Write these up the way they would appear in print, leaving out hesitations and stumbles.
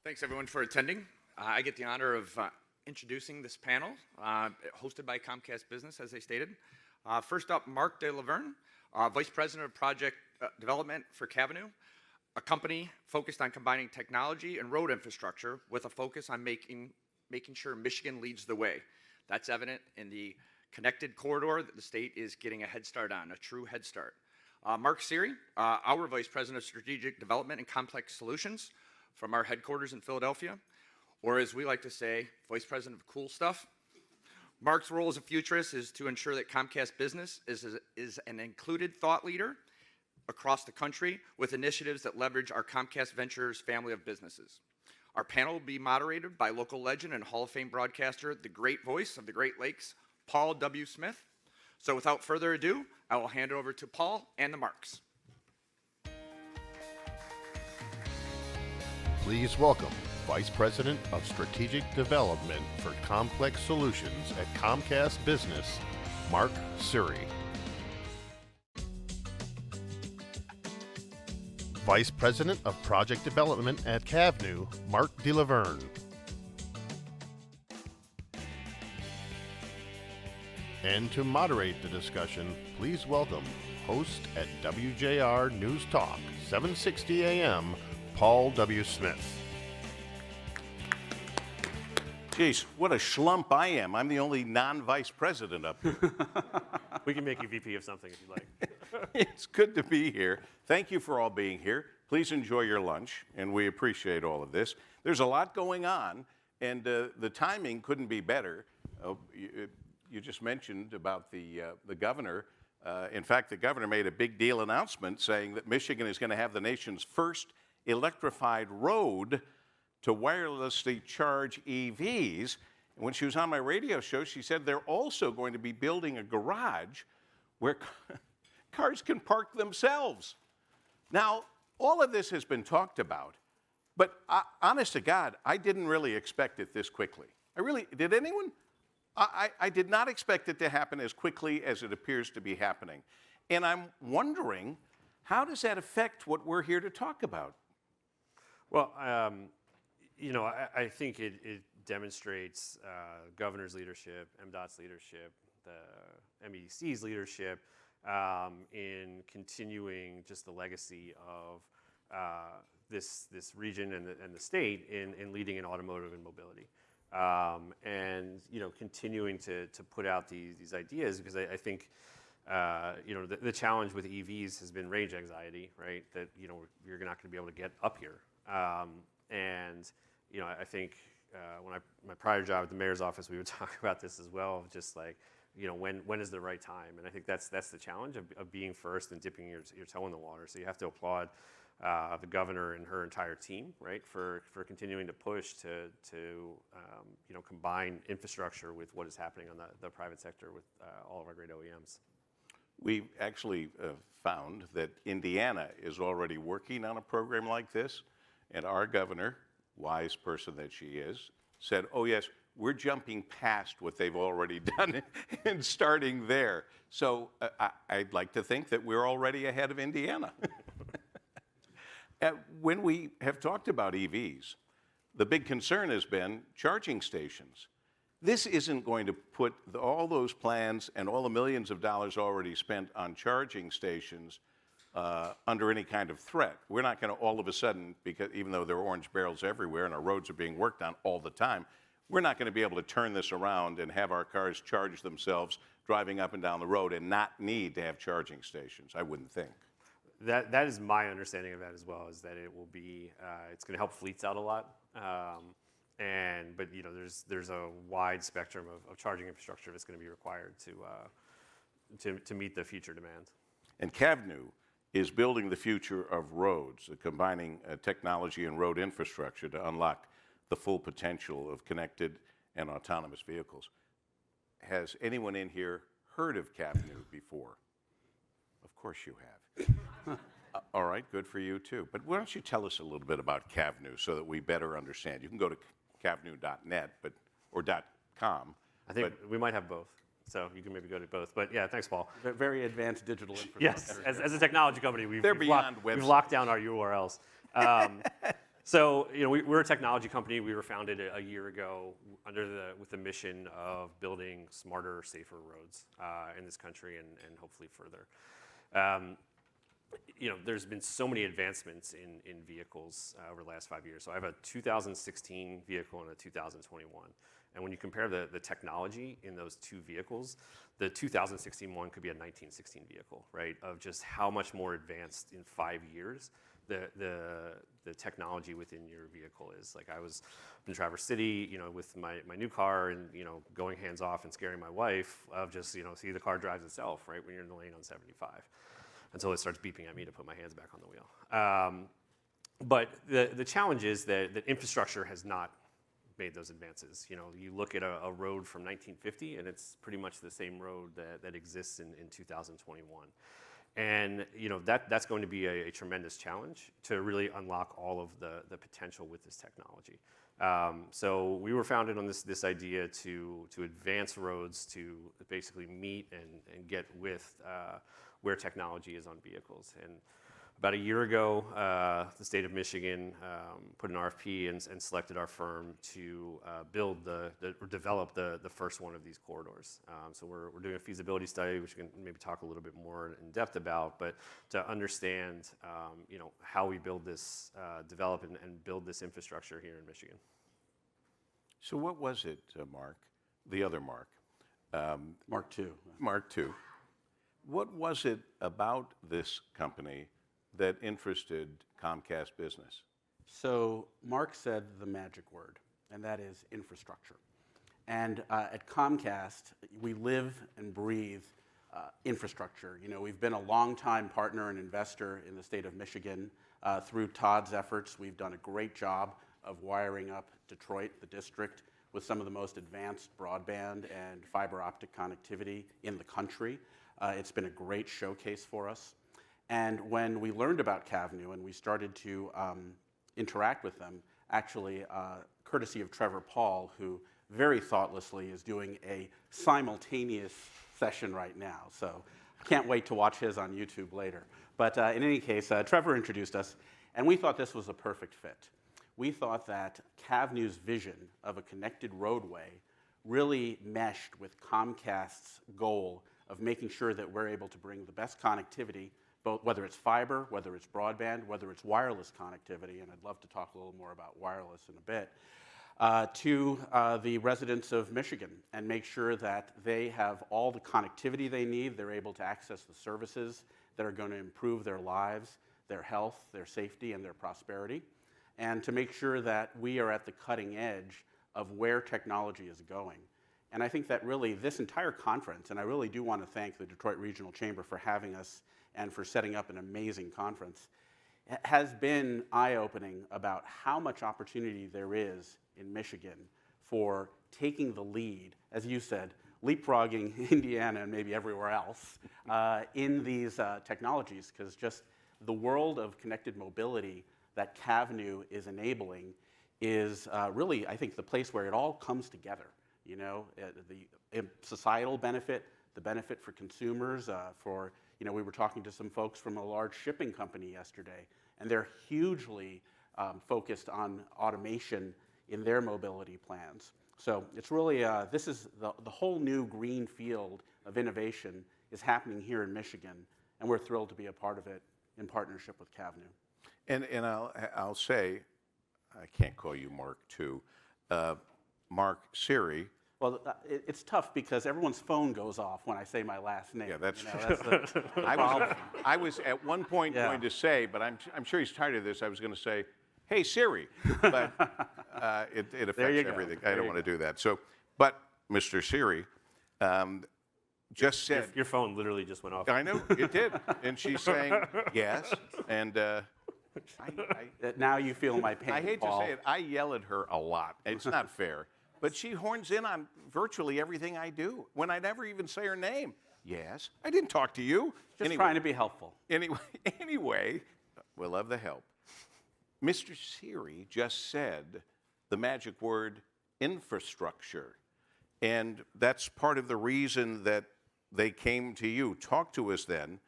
Thanks everyone for attending. I get the honor of introducing this panel, hosted by Comcast Business, as they stated. First up, Marc de Laverne, Vice President of Project Development for Cavnue, a company focused on combining technology and road infrastructure with a focus on making sure Michigan leads the way. That's evident in the connected corridor that the state is getting a head start on, a true head start. Marc Siry, our Vice President of Strategic Development and Complex Solutions from our headquarters in Philadelphia, or as we like to say, Vice President of Cool Stuff. Marc's role as a futurist is to ensure that Comcast Business is an included thought leader across the country with initiatives that leverage our Comcast Ventures family of businesses. Our panel will be moderated by local legend and Hall of Fame broadcaster, the great voice of the Great Lakes, Paul W. Smith. So without further ado, I will hand it over to Paul and the Marcs. Please welcome Vice President of Strategic Development for Complex Solutions at Comcast Business, Marc Siry. Vice President of Project Development at Cavnue, Marc de Laverne. And to moderate the discussion, please welcome host at WJR NewsTalk, 760 AM, Paul W. Smith. Geez, what a schlump I am. I'm the only non-vice president up here. We can make you VP of something if you like. It's good to be here. Thank you for all being here. Please enjoy your lunch, and we appreciate all of this. There's a lot going on, and the timing couldn't be better. You just mentioned about the governor. In fact, the governor made a big deal announcement saying that Michigan is going to have the nation's first electrified road to wirelessly charge EVs. And when she was on my radio show, she said they're also going to be building a garage where cars can park themselves. Now, all of this has been talked about, but honest to God, I didn't really expect it this quickly. Did anyone? I did not expect it to happen as quickly as it appears to be happening. And I'm wondering, how does that affect what we're here to talk about? Well, I think it demonstrates governor's leadership, MDOT's leadership, the MEDC's leadership in continuing just the legacy of this region and the state in leading in automotive and mobility. And continuing to put out these ideas, because I think the challenge with EVs has been range anxiety, right? That you're not going to be able to get up here. I think when my prior job at the mayor's office, we would talk about this as well, of just like, when is the right time? And I think that's the challenge of being first and dipping your toe in the water. So you have to applaud the governor and her entire team, right, for continuing to push to combine infrastructure with what is happening on the private sector with all of our great OEMs. We actually found that Indiana is already working on a program like this, and our governor, wise person that she is, said, oh yes, we're jumping past what they've already done and starting there. So I'd like to think that we're already ahead of Indiana. When we have talked about EVs, the big concern has been charging stations. This isn't going to put all those plans and all the millions of dollars already spent on charging stations under any kind of threat. We're not going to all of a sudden, because even though there are orange barrels everywhere and our roads are being worked on all the time, we're not going to be able to turn this around and have our cars charge themselves driving up and down the road and not need to have charging stations, I wouldn't think. That is my understanding of that as well, is that it will be, it's going to help fleets out a lot. But there's a wide spectrum of charging infrastructure that's going to be required to meet the future demand. And Cavnue is building the future of roads, combining technology and road infrastructure to unlock the full potential of connected and autonomous vehicles. Has anyone in here heard of Cavnue before? Of course you have. All right, good for you too. But why don't you tell us a little bit about Cavnue so that we better understand? You can go to cavnue.net or .com. I think we might have both, so you can maybe go to both. But yeah, thanks, Paul. Very advanced digital infrastructure. Yes, as a technology company, we've locked down our URLs. So, we're a technology company. We were founded a year ago with the mission of building smarter, safer roads in this country and hopefully further. There's been so many advancements in vehicles over the last 5 years. So I have a 2016 vehicle and a 2021. And when you compare the technology in those two vehicles, the 2016 one could be a 1916 vehicle, right? Of just how much more advanced in 5 years the technology within your vehicle is. Like I was in Traverse City, with my new car and, going hands off and scaring my wife of just, see the car drives itself, right? When you're in the lane on 75 until it starts beeping at me to put my hands back on the wheel. But the challenge is that infrastructure has not made those advances. You look at a road from 1950 and it's pretty much the same road that exists in 2021. And that's going to be a tremendous challenge to really unlock all of the potential with this technology. So we were founded on this idea to advance roads to basically meet and get with where technology is on vehicles. And about a year ago, the state of Michigan put an RFP and selected our firm to develop the first one of these corridors. So we're doing a feasibility study, which we can maybe talk a little bit more in depth about, but to understand how we build this, develop and build this infrastructure here in Michigan. So what was it, Marc, the other Marc? Mark II. Marc II. What was it about this company that interested Comcast business? So Mark said the magic word, and that is infrastructure. And at Comcast, we live and breathe infrastructure. We've been a longtime partner and investor in the state of Michigan. Through Todd's efforts, we've done a great job of wiring up Detroit, the district, with some of the most advanced broadband and fiber optic connectivity in the country. It's been a great showcase for us. And when we learned about Cavnue and we started to interact with them, actually courtesy of Trevor Paul, who very thoughtlessly is doing a simultaneous session right now. So I can't wait to watch his on YouTube later. But in any case, Trevor introduced us, and we thought this was a perfect fit. We thought that Cavnue's vision of a connected roadway really meshed with Comcast's goal of making sure that we're able to bring the best connectivity, both whether it's fiber, whether it's broadband, whether it's wireless connectivity, and I'd love to talk a little more about wireless in a bit, to the residents of Michigan and make sure that they have all the connectivity they need, they're able to access the services that are going to improve their lives, their health, their safety, and their prosperity, and to make sure that we are at the cutting edge of where technology is going. And I think that really this entire conference, and I really do want to thank the Detroit Regional Chamber for having us and for setting up an amazing conference, has been eye-opening about how much opportunity there is in Michigan for taking the lead, as you said, leapfrogging Indiana and maybe everywhere else in these technologies, because just the world of connected mobility that Cavnue is enabling is really, I think, the place where it all comes together. The societal benefit, the benefit for consumers, we were talking to some folks from a large shipping company yesterday, and they're hugely focused on automation in their mobility plans. So it's really, this is the whole new green field of innovation is happening here in Michigan, and we're thrilled to be a part of it in partnership with Cavnue. And I'll say, I can't call you Marc II, Marc Siry. Well, it's tough because everyone's phone goes off when I say my last name. Yeah, that's true. That's the I was at one point going to say, but I'm sure he's tired of this, I was going to say, hey, Siry, but it affects everything. I don't want to do that. So, but Mr. Siry just said... Your phone literally just went off. I know, it did. And she's saying, yes, and... now you feel my pain, I hate Paul. to say it, I yell at her a lot. It's not fair. But she horns in on virtually everything I do when I never even say her name. Yes, I didn't talk to you. Just trying to be helpful. Anyway, we'll love the help. Mr. Siry just said the magic word infrastructure. And that's part of the reason that they came to you. Talk to us then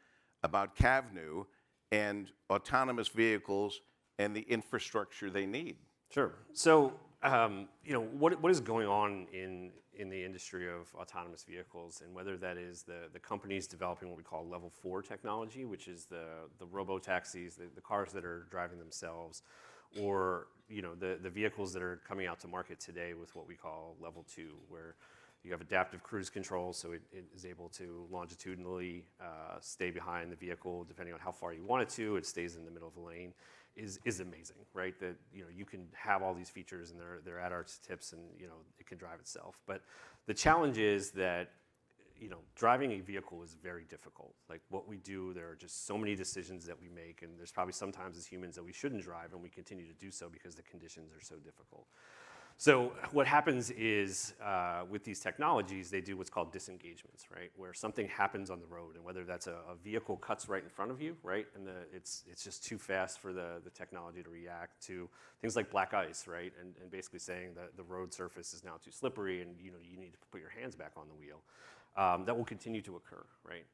about Cavnue and autonomous vehicles and the infrastructure they need? Sure. So, what is going on in the industry of autonomous vehicles, and whether that is the companies developing what we call level 4 technology, which is the robo-taxis, the cars that are driving themselves, or the vehicles that are coming out to market today with what we call level 2, where you have adaptive cruise control, so it is able to longitudinally stay behind the vehicle depending on how far you want it to. It stays in the middle of the lane. Is amazing, right? That you can have all these features and they're at our tips, and it can drive itself. But the challenge is that driving a vehicle is very difficult. Like what we do, there are just so many decisions that we make, and there's probably sometimes as humans that we shouldn't drive, and we continue to do so because the conditions are so difficult. So what happens is with these technologies, they do what's called disengagements, right? Where something happens on the road, and whether that's a vehicle cuts right in front of you, right? And it's just too fast for the technology to react to things like black ice, right? And basically saying that the road surface is now too slippery, and you need to put your hands back on the wheel. That will continue to occur, right?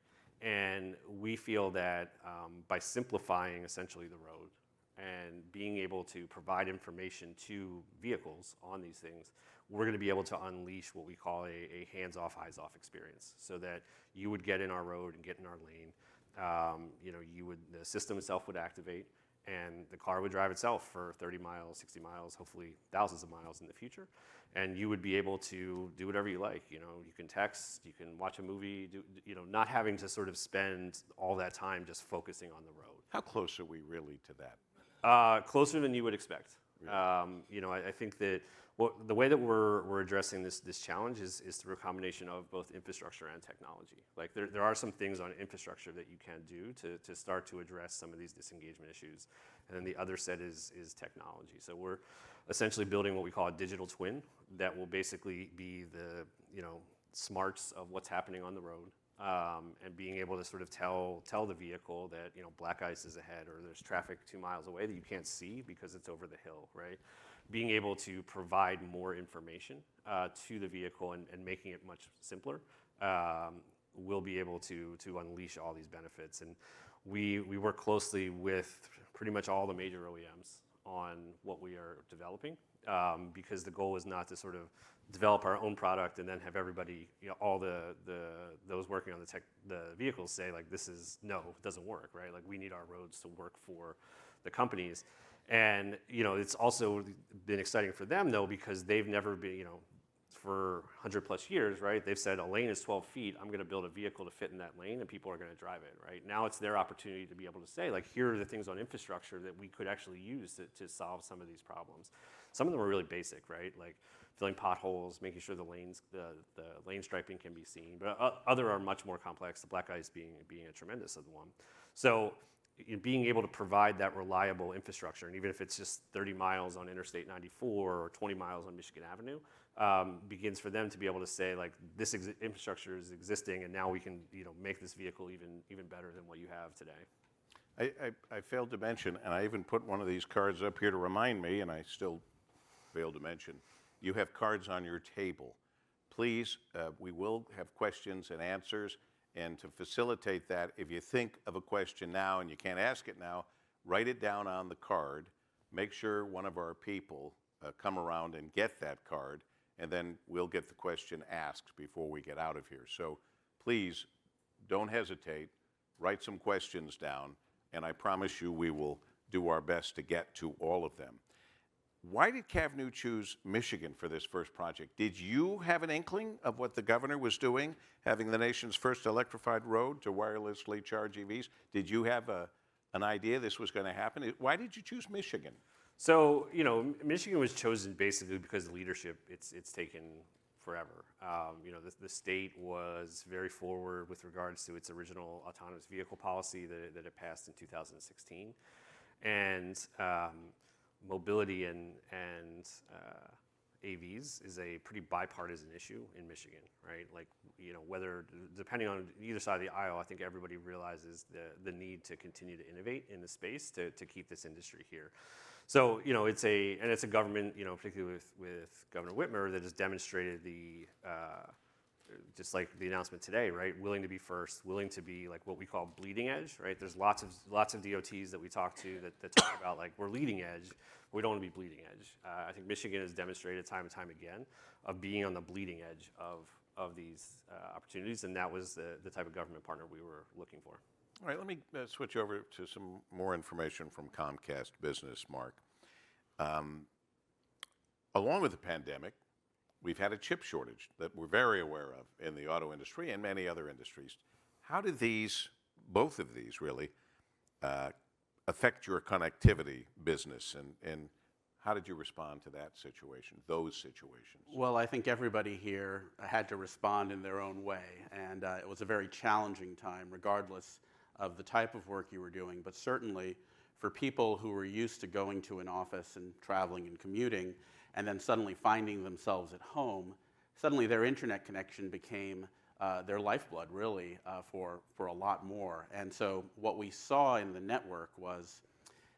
And we feel that by simplifying essentially the road, and being able to provide information to vehicles on these things, we're going to be able to unleash what we call a hands-off, eyes-off experience, so that you would get in our road and get in our lane. The system itself would activate, and the car would drive itself for 30 miles, 60 miles, hopefully thousands of miles in the future. And you would be able to do whatever you like. You can text, you can watch a movie, not having to sort of spend all that time just focusing on the road. How close are we really to that? Closer than you would expect. Really? I think that the way that we're addressing this challenge is through a combination of both infrastructure and technology. Like there are some things on infrastructure that you can do to start to address some of these disengagement issues, and then the other set is technology. So we're essentially building what we call a digital twin that will basically be the smarts of what's happening on the road. And being able to sort of tell the vehicle that black ice is ahead, or there's traffic 2 miles away that you can't see because it's over the hill, right? Being able to provide more information to the vehicle and making it much simpler, will be able to unleash all these benefits. And we work closely with pretty much all the major OEMs on what we are developing, because the goal is not to sort of develop our own product and then have everybody, all those working on the vehicles say like, it doesn't work, right? Like we need our roads to work for the companies. And it's also been exciting for them though, because they've never been, for 100 plus years, right? They've said a lane is 12 feet. I'm going to build a vehicle to fit in that lane, and people are going to drive it, right? Now it's their opportunity to be able to say, like, here are the things on infrastructure that we could actually use to solve some of these problems. Some of them are really basic, right? Like filling potholes, making sure the lane striping can be seen. But other are much more complex. The black ice being a tremendous one. So being able to provide that reliable infrastructure, and even if it's just 30 miles on Interstate 94 or 20 miles on Michigan Avenue, begins for them to be able to say, like, this infrastructure is existing, and now we can make this vehicle even better than what you have today. I failed to mention, and I even put one of these cards up here to remind me, and I still failed to mention, you have cards on your table. Please, we will have questions and answers, and to facilitate that, if you think of a question now and you can't ask it now, write it down on the card. Make sure one of our people come around and get that card, and then we'll get the question asked before we get out of here. So please, don't hesitate. Write some questions down, and I promise you we will do our best to get to all of them. Why did Cavnue choose Michigan for this first project? Did you have an inkling of what the governor was doing, having the nation's first electrified road to wirelessly charge EVs? Did you have an idea this was going to happen? Why did you choose Michigan? So, Michigan was chosen basically because the leadership, it's taken forever. The state was very forward with regards to its original autonomous vehicle policy that it passed in 2016. And mobility and AVs is a pretty bipartisan issue in Michigan, right? Like, whether, depending on either side of the aisle, I think everybody realizes the need to continue to innovate in the space to keep this industry here. So, it's a government, particularly with Governor Whitmer, that has demonstrated the just like the announcement today, right? Willing to be first, willing to be like what we call bleeding edge, right? There's lots of DOTs that we talk to that talk about like we're leading edge, but we don't want to be bleeding edge. I think Michigan has demonstrated time and time again of being on the bleeding edge of these opportunities, and that was the type of government partner we were looking for. All right, let me switch over to some more information from Comcast Business, Marc. Along with the pandemic, we've had a chip shortage that we're very aware of in the auto industry and many other industries. How did both of these really, affect your connectivity business, and how did you respond to that situation, those situations? Well, I think everybody here had to respond in their own way, and it was a very challenging time, regardless of the type of work you were doing. But certainly, for people who were used to going to an office and traveling and commuting, and then suddenly finding themselves at home, suddenly their internet connection became their lifeblood, really, for a lot more. And so what we saw in the network was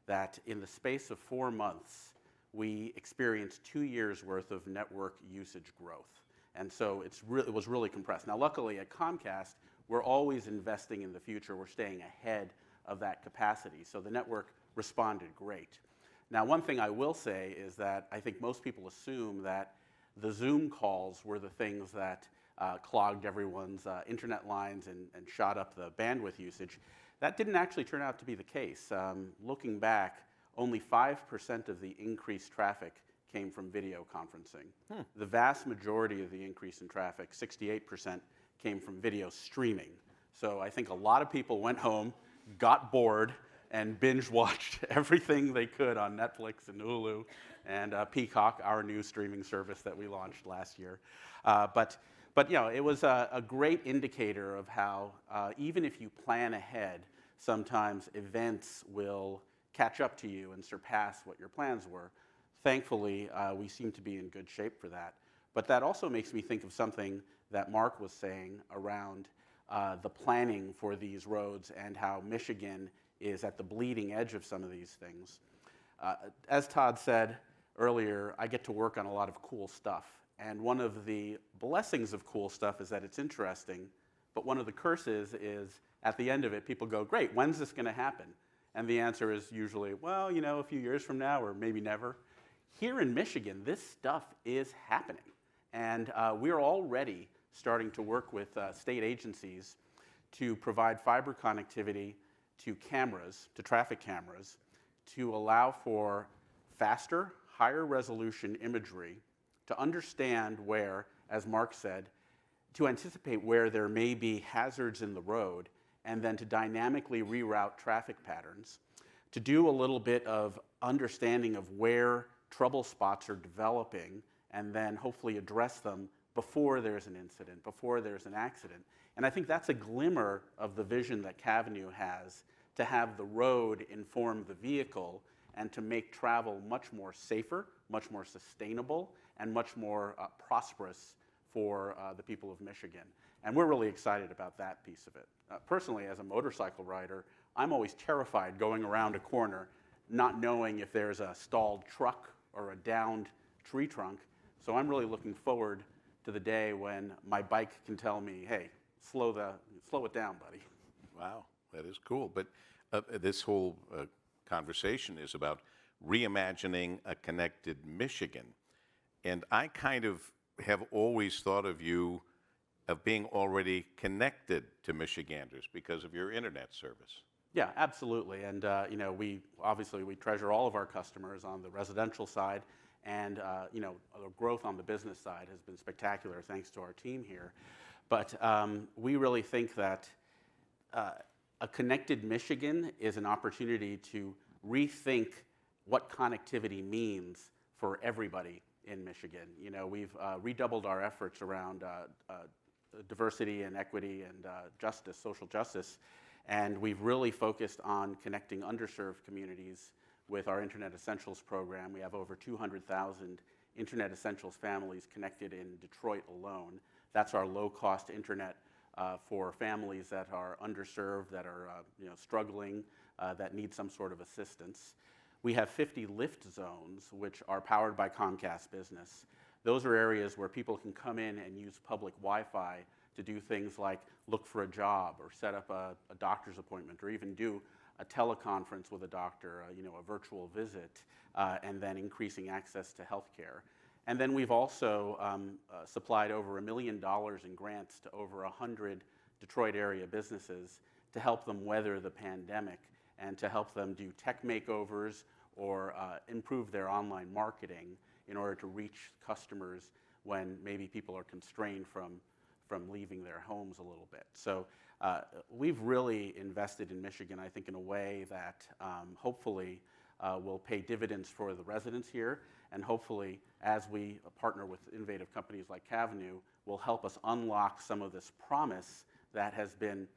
that in the space of 4 months, we experienced 2 years' worth of network usage growth. And so it was really compressed. Now, luckily at Comcast, we're always investing in the future. We're staying ahead of that capacity. So the network responded great. Now, one thing I will say is that I think most people assume that the Zoom calls were the things that clogged everyone's internet lines and shot up the bandwidth usage. That didn't actually turn out to be the case. Looking back, only 5% of the increased traffic came from video conferencing. The vast majority of the increase in traffic, 68%, came from video streaming. So I think a lot of people went home, got bored, and binge-watched everything they could on Netflix and Hulu and Peacock, our new streaming service that we launched last year. But you know, it was a great indicator of how, even if you plan ahead, sometimes events will catch up to you and surpass what your plans were. Thankfully, we seem to be in good shape for that. But that also makes me think of something that Marc was saying around the planning for these roads and how Michigan is at the bleeding edge of some of these things. As Todd said earlier, I get to work on a lot of cool stuff. And one of the blessings of cool stuff is that it's interesting, but one of the curses is at the end of it, people go, great, when's this going to happen? And the answer is usually, well, you know, a few years from now or maybe never. Here in Michigan, this stuff is happening. And we're already starting to work with state agencies to provide fiber connectivity to cameras, to traffic cameras, to allow for faster, higher resolution imagery to understand where, as Marc said, to anticipate where there may be hazards in the road, and then to dynamically reroute traffic patterns, to do a little bit of understanding of where trouble spots are developing, and then hopefully address them before there's an incident, before there's an accident. And I think that's a glimmer of the vision that Cavnue has to have the road inform the vehicle and to make travel much more safer, much more sustainable, and much more prosperous for the people of Michigan. And we're really excited about that piece of it. Personally, as a motorcycle rider, I'm always terrified going around a corner not knowing if there's a stalled truck or a downed tree trunk. So I'm really looking forward to the day when my bike can tell me, hey, slow it down, buddy. Wow, that is cool. But this whole conversation is about reimagining a connected Michigan. And I kind of have always thought of you of being already connected to Michiganders because of your internet service. Yeah, absolutely. And you know, we treasure all of our customers on the residential side, and you know, the growth on the business side has been spectacular thanks to our team here. But we really think that a connected Michigan is an opportunity to rethink what connectivity means for everybody in Michigan. You know, we've redoubled our efforts around diversity and equity and justice, social justice, and we've really focused on connecting underserved communities with our Internet Essentials program. We have over 200,000 Internet Essentials families connected in Detroit alone. That's our low-cost internet for families that are underserved, that are you know, struggling, that need some sort of assistance. We have 50 lift zones, which are powered by Comcast Business, those are areas where people can come in and use public Wi-Fi to do things like look for a job or set up a doctor's appointment or even do a teleconference with a doctor, a virtual visit, and then increasing access to healthcare. And then we've also supplied over $1 million in grants to over 100 Detroit area businesses to help them weather the pandemic and to help them do tech makeovers or improve their online marketing in order to reach customers when maybe people are constrained from leaving their homes a little bit. So we've really invested in Michigan, I think, in a way that hopefully will pay dividends for the residents here, and hopefully, as we partner with innovative companies like Cavnue, will help us unlock some of this promise that has been,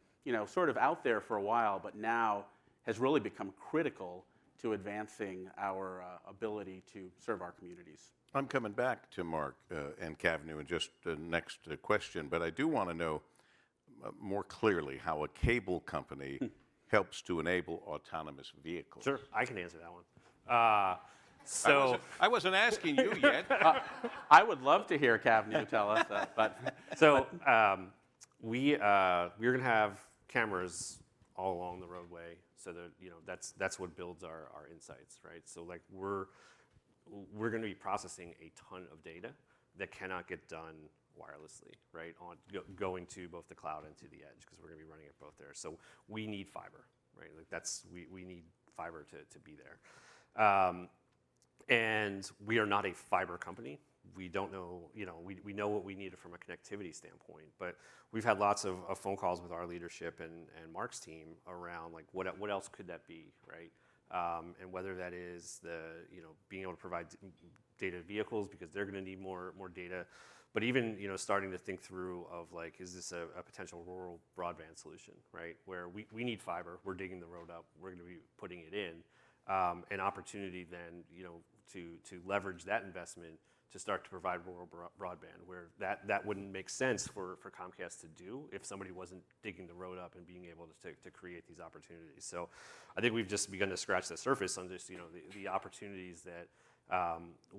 sort of out there for a while, but now has really become critical to advancing our ability to serve our communities. I'm coming back to Marc and Cavnue in just the next question, but I do want to know more clearly how a cable company helps to enable autonomous vehicles. Sure, I can answer that one. I wasn't asking you yet. I would love to hear Cavnue tell us that, but we're going to have cameras all along the roadway, so that that's what builds our insights, right? So like we're going to be processing a ton of data that cannot get done wirelessly, right? Going to both the cloud and to the edge, because we're going to be running it both there. So we need fiber, right? Like we need fiber to be there. And we are not a fiber company. We don't know, we know what we need from a connectivity standpoint, but we've had lots of phone calls with our leadership and Marc's team around like what else could that be, right? And whether that is being able to provide data to vehicles because they're going to need more data, but even starting to think through of like, is this a potential rural broadband solution, right? Where we need fiber, we're digging the road up, we're going to be putting it in, an opportunity then to leverage that investment to start to provide rural broadband, where that wouldn't make sense for Comcast to do if somebody wasn't digging the road up and being able to create these opportunities. So I think we've just begun to scratch the surface on just the opportunities that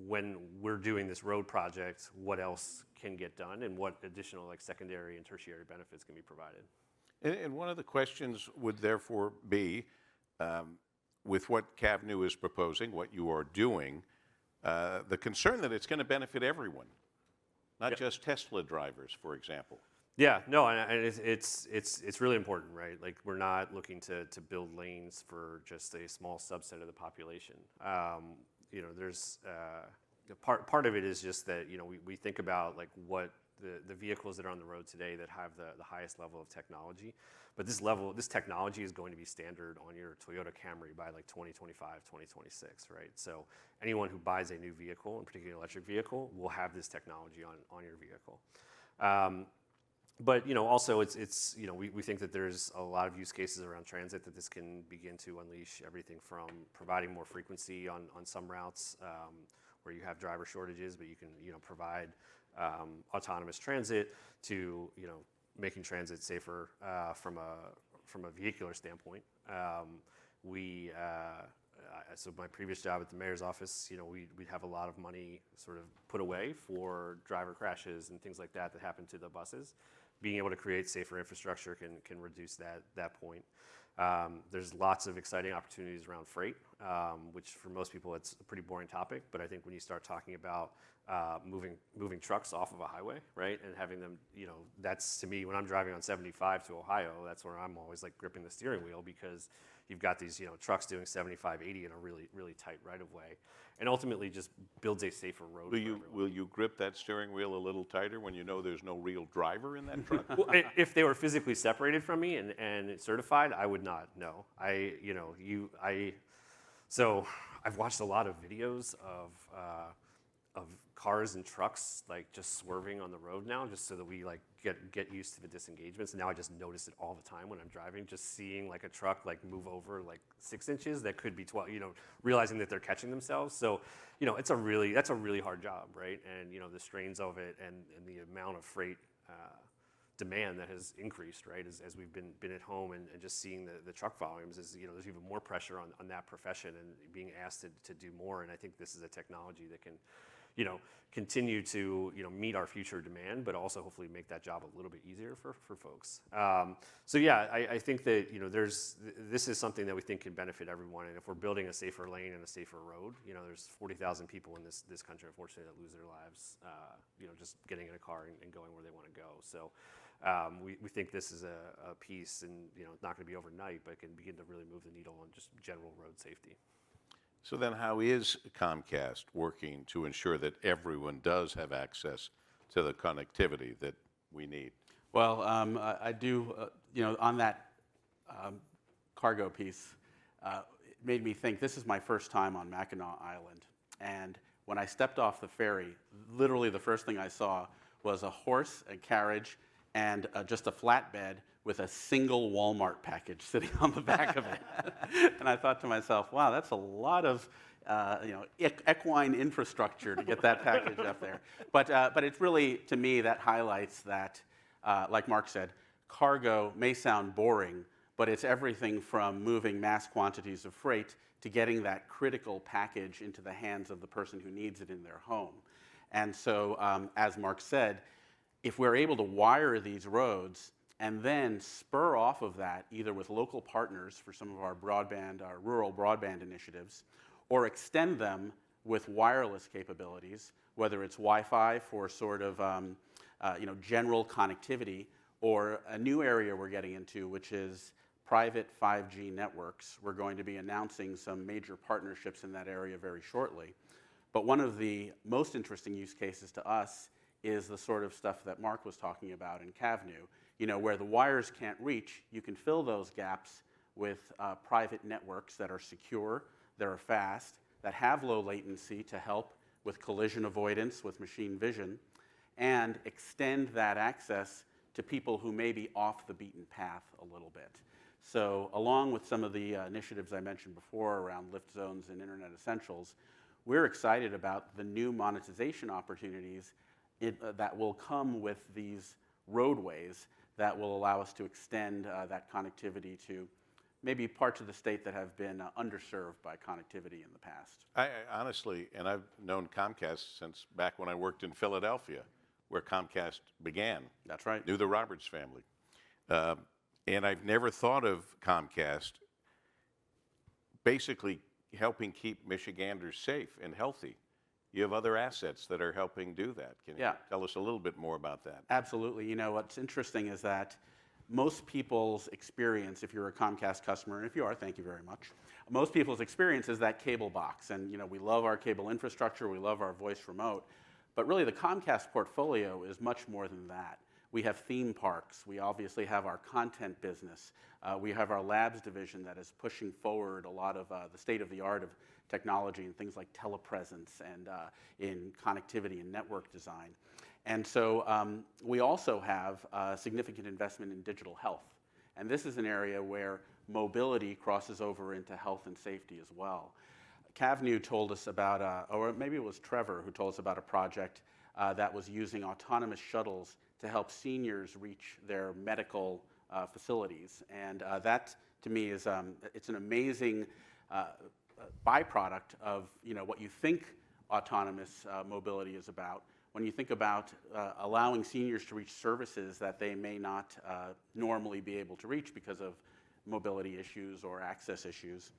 when we're doing this road project, what else can get done and what additional like secondary and tertiary benefits can be provided. And one of the questions would therefore be, with what Cavnue is proposing, what you are doing, the concern that it's going to benefit everyone, not just Tesla drivers, for example. Yeah, no, and it's really important, right? Like we're not looking to build lanes for just a small subset of the population. There's part of it is just that we think about like what the vehicles that are on the road today that have the highest level of technology, but this technology is going to be standard on your Toyota Camry by like 2025, 2026, right? So anyone who buys a new vehicle, in particular an electric vehicle, will have this technology on your vehicle. But also it's we think that there's a lot of use cases around transit that this can begin to unleash everything from providing more frequency on some routes where you have driver shortages, but you can provide autonomous transit to making transit safer from a vehicular standpoint. So my previous job at the mayor's office, we'd have a lot of money sort of put away for driver crashes and things like that happen to the buses. Being able to create safer infrastructure can reduce that point. There's lots of exciting opportunities around freight, which for most people it's a pretty boring topic, but I think when you start talking about moving trucks off of a highway, right, and having them, that's to me when I'm driving on 75 to Ohio, that's where I'm always like gripping the steering wheel because you've got these trucks doing 75, 80 in a really really tight right of way, and ultimately just builds a safer road. Will you grip that steering wheel a little tighter when you know there's no real driver in that truck? Well, if they were physically separated from me and certified, I would not. No, So I've watched a lot of videos of cars and trucks like just swerving on the road now, just so that we like get used to the disengagements. And now I just notice it all the time when I'm driving, just seeing like a truck like move over like 6 inches that could be 12, realizing that they're catching themselves. So, that's a really hard job, right? And the strains of it and the amount of freight demand that has increased, right, as we've been at home and just seeing the truck volumes is, there's even more pressure on that profession and being asked to do more. And I think this is a technology that continue to meet our future demand, but also hopefully make that job a little bit easier for folks. So yeah, I think that this is something that we think can benefit everyone. And if we're building a safer lane and a safer road, there's 40,000 people in this country, unfortunately, that lose their lives, just getting in a car and going where they want to go. So we think this is a piece, and it's not going to be overnight, but it can begin to really move the needle on just general road safety. So then how is Comcast working to ensure that everyone does have access to the connectivity that we need? Well, I do, on that cargo piece, it made me think this is my first time on Mackinac Island. And when I stepped off the ferry, literally the first thing I saw was a horse and carriage and just a flatbed with a single Walmart package sitting on the back of it. And I thought to myself, wow, that's a lot of equine infrastructure to get that package up there. But it's really, to me, that highlights that, like Marc said, cargo may sound boring, but it's everything from moving mass quantities of freight to getting that critical package into the hands of the person who needs it in their home. And so, as Marc said, if we're able to wire these roads and then spur off of that, either with local partners for some of our broadband, our rural broadband initiatives, or extend them with wireless capabilities, whether it's Wi-Fi for sort of general connectivity, or a new area we're getting into, which is private 5G networks. We're going to be announcing some major partnerships in that area very shortly. But one of the most interesting use cases to us is the sort of stuff that Marc was talking about in Cavnue. Where the wires can't reach, you can fill those gaps with private networks that are secure, that are fast, that have low latency to help with collision avoidance with machine vision, and extend that access to people who may be off the beaten path a little bit. So along with some of the initiatives I mentioned before around lift zones and Internet Essentials, we're excited about the new monetization opportunities that will come with these roadways that will allow us to extend that connectivity to maybe parts of the state that have been underserved by connectivity in the past. I honestly, and I've known Comcast since back when I worked in Philadelphia, where Comcast began. That's right. Knew the Roberts family. And I've never thought of Comcast basically helping keep Michiganders safe and healthy. You have other assets that are helping do that. Can you tell us a little bit more about that? Absolutely. What's interesting is that most people's experience, if you're a Comcast customer, and if you are, thank you very much, most people's experience is that cable box. And we love our cable infrastructure, we love our voice remote, but really the Comcast portfolio is much more than that. We have theme parks, we obviously have our content business, we have our labs division that is pushing forward a lot of the state-of-the-art of technology and things like telepresence and in connectivity and network design. And so we also have significant investment in digital health. And this is an area where mobility crosses over into health and safety as well. Cavnue told us about, or maybe it was Trevor who told us about a project that was using autonomous shuttles to help seniors reach their medical facilities. And that, to me, is it's an amazing byproduct of what you think autonomous mobility is about. When you think about allowing seniors to reach services that they may not normally be able to reach because of mobility issues or access issues.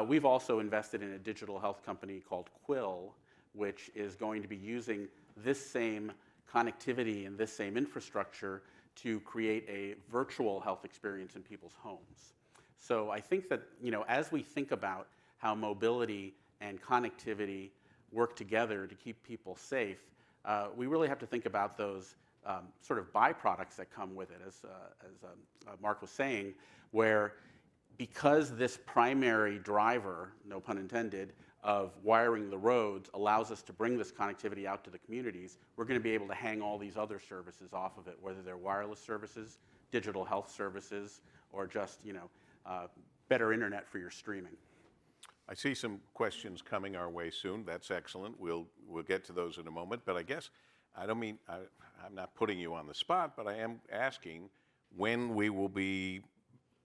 We've also invested in a digital health company called Quill, which is going to be using this same connectivity and this same infrastructure to create a virtual health experience in people's homes. So I think that, as we think about how mobility and connectivity work together to keep people safe, we really have to think about those sort of byproducts that come with it, as Marc was saying, where because this primary driver, no pun intended, of wiring the roads allows us to bring this connectivity out to the communities, we're going to be able to hang all these other services off of it, whether they're wireless services, digital health services, or just better internet for your streaming. I see some questions coming our way soon. That's excellent. We'll get to those in a moment. But I guess I'm not putting you on the spot, but I am asking when we will be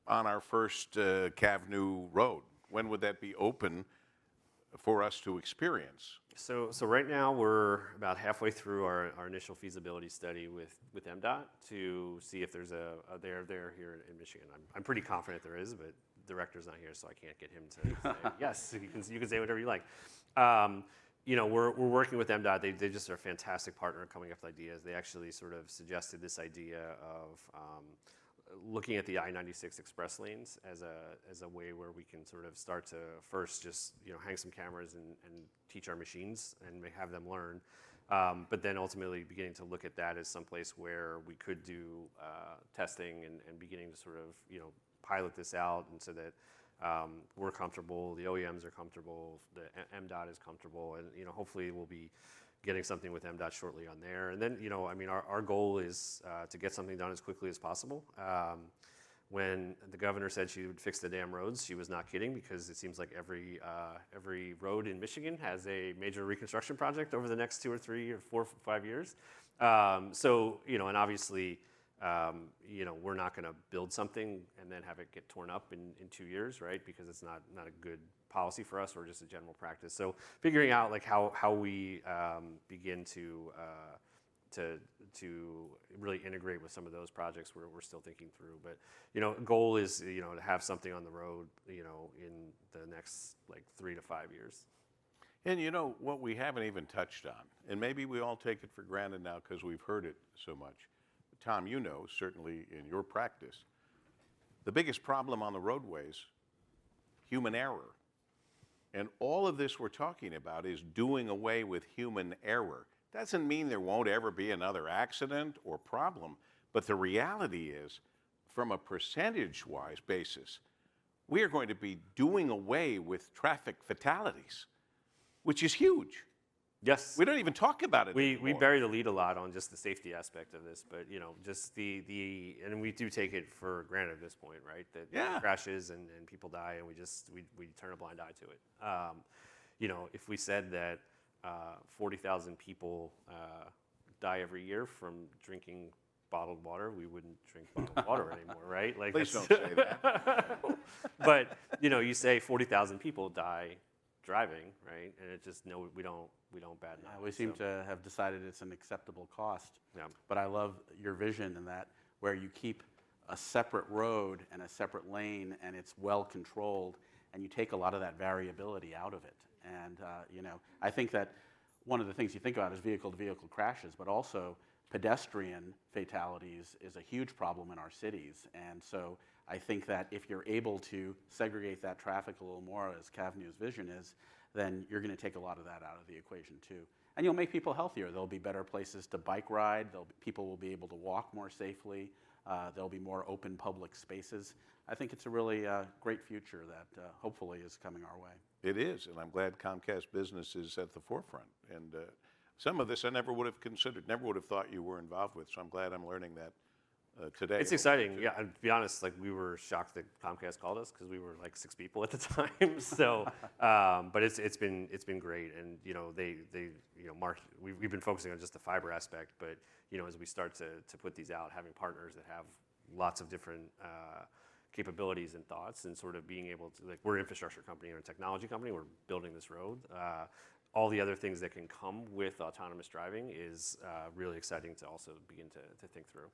on our first Cavnue road. When would that be open for us to experience? So right now we're about halfway through our initial feasibility study with MDOT to see if there's a there here in Michigan. I'm pretty confident there is, but the director's not here, so I can't get him to say yes. You can say whatever you like. We're working with MDOT. They just are a fantastic partner coming up with ideas. They actually sort of suggested this idea of looking at the I-96 express lanes as a way where we can sort of start to first just hang some cameras and teach our machines and have them learn, but then ultimately beginning to look at that as someplace where we could do testing and beginning to sort of pilot this out, and so that we're comfortable, the OEMs are comfortable, the MDOT is comfortable, and hopefully we'll be getting something with MDOT shortly on there. And then, our goal is to get something done as quickly as possible. When the governor said she would fix the damn roads, she was not kidding, because it seems like every road in Michigan has a major reconstruction project over the next 2 or 3 or 4 or 5 years. And obviously, we're not going to build something and then have it get torn up in 2 years, right? Because it's not a good policy for us, or just a general practice. So figuring out like how we begin to really integrate with some of those projects we're still thinking through. But goal is to have something on the road in the next like 3 to 5 years. And what we haven't even touched on, and maybe we all take it for granted now because we've heard it so much. Tom, certainly in your practice, the biggest problem on the roadways, human error. And all of this we're talking about is doing away with human error. Doesn't mean there won't ever be another accident or problem, but the reality is, from a percentage-wise basis, we are going to be doing away with traffic fatalities, which is huge. Yes. We don't even talk about it anymore. We bury the lead a lot on just the safety aspect of this, but just and we do take it for granted at this point, right? That crashes and people die, and we turn a blind eye to it. If we said that 40,000 people die every year from drinking bottled water, we wouldn't drink bottled water anymore, right? Like, please don't say that. But you say 40,000 people die driving, right? And it just we don't bat an eye. We seem to have decided it's an acceptable cost. Yeah. But I love your vision in that, where you keep a separate road and a separate lane, and it's well controlled, and you take a lot of that variability out of it. And I think that one of the things you think about is vehicle-to-vehicle crashes, but also pedestrian fatalities is a huge problem in our cities. And so I think that if you're able to segregate that traffic a little more, as Cavnue's vision is, then you're going to take a lot of that out of the equation too. And you'll make people healthier. There'll be better places to bike ride. People will be able to walk more safely. There'll be more open public spaces. I think it's a really great future that hopefully is coming our way. It is, and I'm glad Comcast Business is at the forefront. And some of this I never would have considered, never would have thought you were involved with, so I'm glad I'm learning that today. It's exciting. Yeah, and to be honest, like, we were shocked that Comcast called us, because we were like 6 people at the time. So, but it's been great, and they Marc, we've been focusing on just the fiber aspect, but as we start to put these out, having partners that have lots of different capabilities and thoughts, and sort of being able to, like, we're an infrastructure company or a technology company, we're building this road. All the other things that can come with autonomous driving is really exciting to also begin to think through.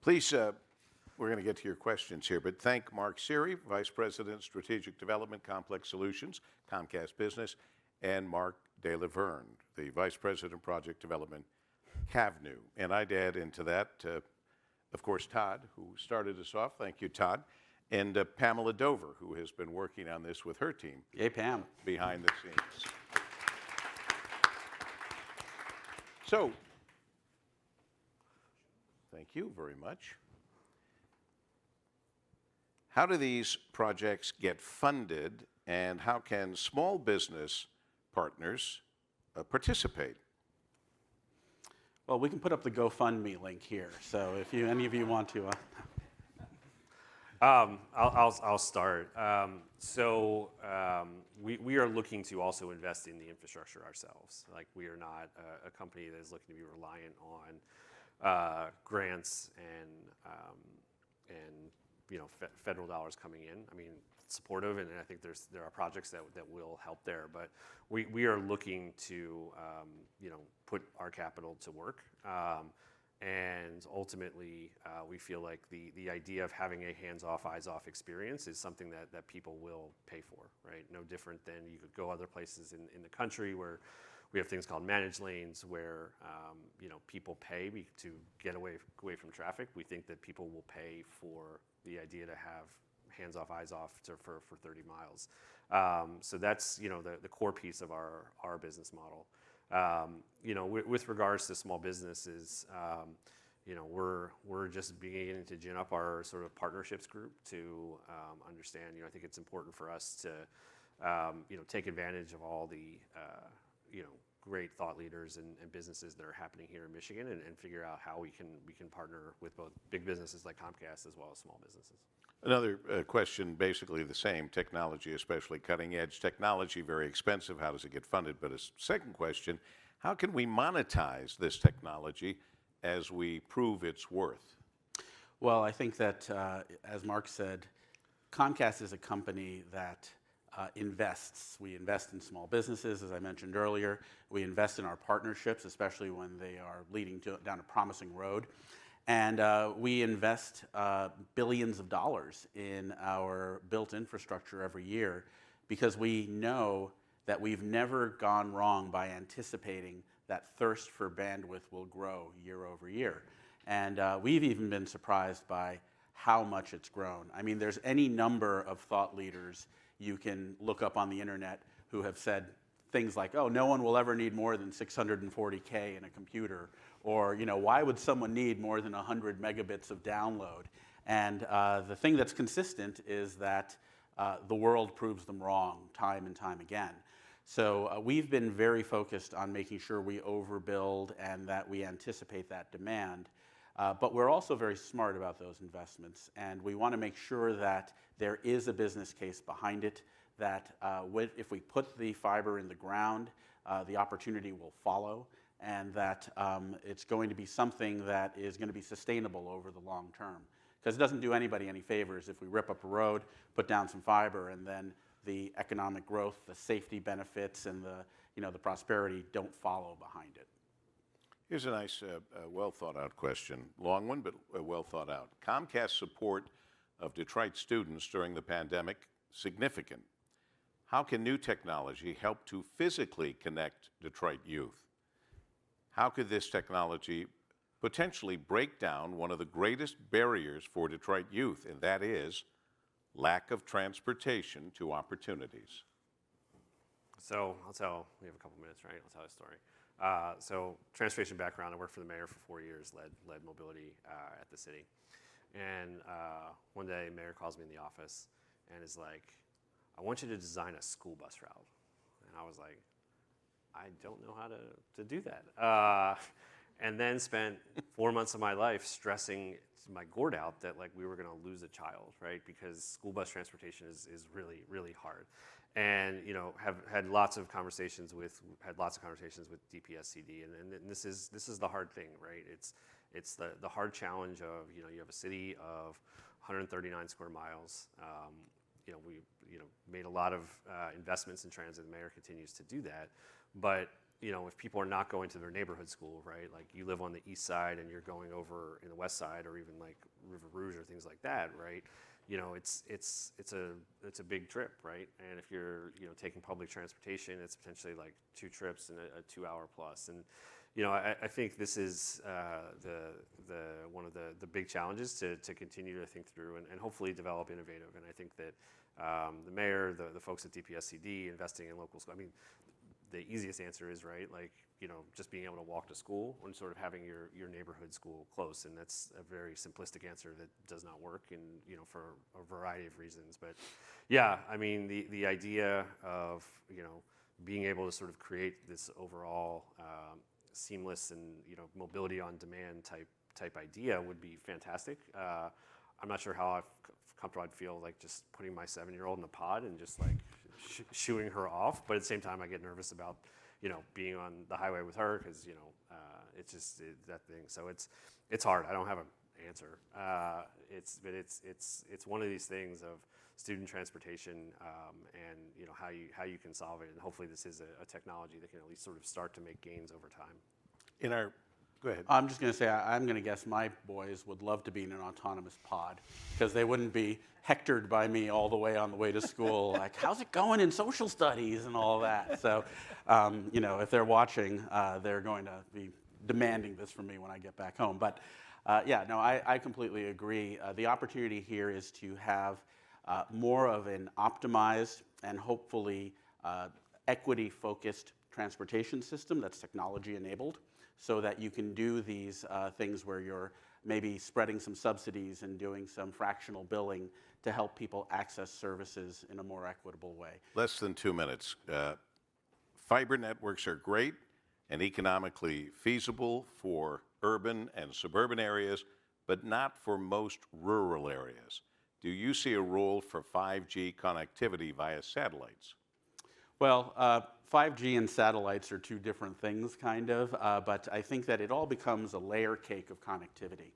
Please, we're going to get to your questions here, but thank Marc Siry, Vice President, Strategic Development, Complex Solutions, Comcast Business, and Marc de la Vergne, the Vice President, Project Development, Cavnue. And I'd add into that, of course, Todd, who started us off. Thank you, Todd. And Pamela Dover, who has been working on this with her team. Yay, Pam. Behind the scenes. So, thank you very much. How do these projects get funded, and how can small business partners participate? Well, we can put up the GoFundMe link here. So if any of you want to. I'll start. We are looking to also invest in the infrastructure ourselves. Like, we are not a company that is looking to be reliant on grants and federal dollars coming in. I mean, supportive, and I think there are projects that will help there. But we are looking to put our capital to work, and ultimately we feel like the idea of having a hands-off, eyes-off experience is something that people will pay for, right? No different than you could go other places in the country where we have things called managed lanes where people pay to get away from traffic. We think that people will pay for the idea to have hands-off, eyes-off for 30 miles. So that's the core piece of our business model. With regards to small businesses, we're just beginning to gin up our sort of partnerships group to understand. I think it's important for us to take advantage of all the great thought leaders and businesses that are happening here in Michigan, and figure out how we can partner with both big businesses like Comcast as well as small businesses. Another question, basically the same. Technology, especially cutting edge technology, very expensive. How does it get funded? But a second question, how can we monetize this technology as we prove its worth? Well, I think that, as Marc said, Comcast is a company that invests. We invest in small businesses, as I mentioned earlier. We invest in our partnerships, especially when they are leading down a promising road. And we invest billions of dollars in our built infrastructure every year because we know that we've never gone wrong by anticipating that thirst for bandwidth will grow year over year. And we've even been surprised by how much it's grown. I mean, there's any number of thought leaders you can look up on the internet who have said things like, oh, no one will ever need more than 640K in a computer, or why would someone need more than 100 megabits of download? And the thing that's consistent is that the world proves them wrong time and time again. So we've been very focused on making sure we overbuild and that we anticipate that demand. But we're also very smart about those investments, and we want to make sure that there is a business case behind it, that if we put the fiber in the ground, the opportunity will follow, and that it's going to be something that is going to be sustainable over the long term. Because it doesn't do anybody any favors if we rip up a road, put down some fiber, and then the economic growth, the safety benefits, and the prosperity don't follow behind it. Here's a nice, well thought out question. Long one, but well thought out. Comcast support of Detroit students during the pandemic, significant. How can new technology help to physically connect Detroit youth? How could this technology potentially break down one of the greatest barriers for Detroit youth, and that is lack of transportation to opportunities? So we have a couple minutes, right? I'll tell a story. So transportation background, I worked for the mayor for 4 years, led mobility at the city. And one day, mayor calls me in the office and is like, I want you to design a school bus route. And I was like, I don't know how to do that. And then spent 4 months of my life stressing my gourd out that we were going to lose a child, right? Because school bus transportation is really, really hard. And have had lots of conversations with DPSCD, and this is the hard thing, right? It's the hard challenge of you have a city of 139 square miles. We made a lot of investments in transit. The mayor continues to do that, but if people are not going to their neighborhood school, right? Like you live on the east side and you're going over in the west side, or even like River Rouge or things like that, right? It's a big trip, right? And if you're taking public transportation, it's potentially like 2 trips and a 2 hour plus. And I think this is one of the big challenges to continue to think through and hopefully develop innovative. And I think that the mayor, the folks at DPSCD investing in local schools. I mean, the easiest answer is, right, just being able to walk to school and sort of having your neighborhood school close. And that's a very simplistic answer that does not work, and for a variety of reasons. But yeah, I mean, the idea of being able to sort of create this overall seamless and mobility on demand type idea would be fantastic. I'm not sure how comfortable I'd feel just putting my 7-year-old in a pod and just shooing her off, but at the same time I get nervous about being on the highway with her because it's just that thing. So it's hard. I don't have answer. It's one of these things of student transportation, and how you can solve it. And hopefully, this is a technology that can at least sort of start to make gains over time. Go ahead. I'm just going to say, I'm going to guess my boys would love to be in an autonomous pod because they wouldn't be hectored by me all the way on the way to school, like, how's it going in social studies and all that. So, if they're watching, they're going to be demanding this from me when I get back home. But I completely agree. The opportunity here is to have more of an optimized and hopefully equity-focused transportation system that's technology-enabled, so that you can do these things where you're maybe spreading some subsidies and doing some fractional billing to help people access services in a more equitable way. Less than 2 minutes. Fiber networks are great and economically feasible for urban and suburban areas, but not for most rural areas. Do you see a role for 5G connectivity via satellites? Well, 5G and satellites are two different things, kind of, but I think that it all becomes a layer cake of connectivity.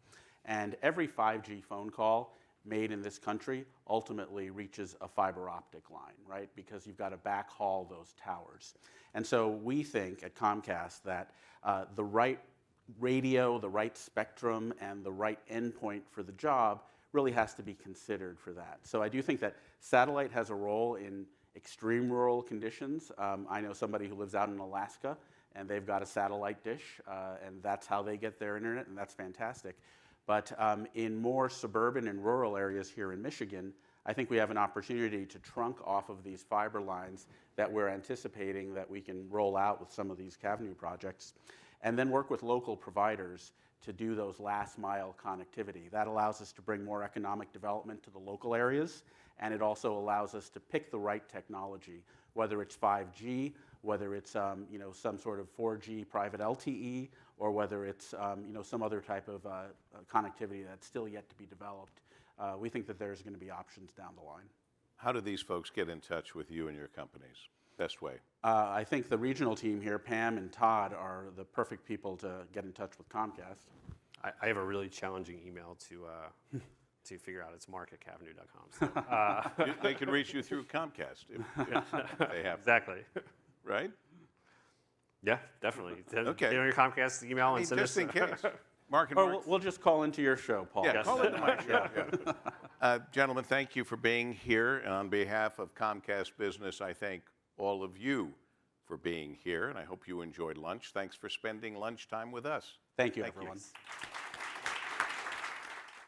And every 5G phone call made in this country ultimately reaches a fiber optic line, right? Because you've got to backhaul those towers. And so we think at Comcast that the right radio, the right spectrum, and the right endpoint for the job really has to be considered for that. So I do think that satellite has a role in extreme rural conditions. I know somebody who lives out in Alaska, and they've got a satellite dish, and that's how they get their internet, and that's fantastic. But in more suburban and rural areas here in Michigan, I think we have an opportunity to trunk off of these fiber lines that we're anticipating that we can roll out with some of these Cavnue projects, and then work with local providers to do those last mile connectivity. That allows us to bring more economic development to the local areas, and it also allows us to pick the right technology, whether it's 5G, whether it's some sort of 4G private LTE, or whether it's some other type of connectivity that's still yet to be developed. We think that there's going to be options down the line. How do these folks get in touch with you and your companies? Best way. I think the regional team here, Pam and Todd, are the perfect people to get in touch with Comcast. I have a really challenging email to figure out. It's marc@cavnue.com. So, They can reach you through Comcast if they have. exactly. Right? Yeah, definitely. Okay. Get on your Comcast email and send Just us. in case. Marc and Or Marc. we'll just call into your show, Paul. Yeah, Yes. call into my show. Yeah. Gentlemen, thank you for being here. And on behalf of Comcast Business, I thank all of you for being here. And I hope you enjoyed lunch. Thanks for spending lunchtime with us. Thank you, Thank you. everyone.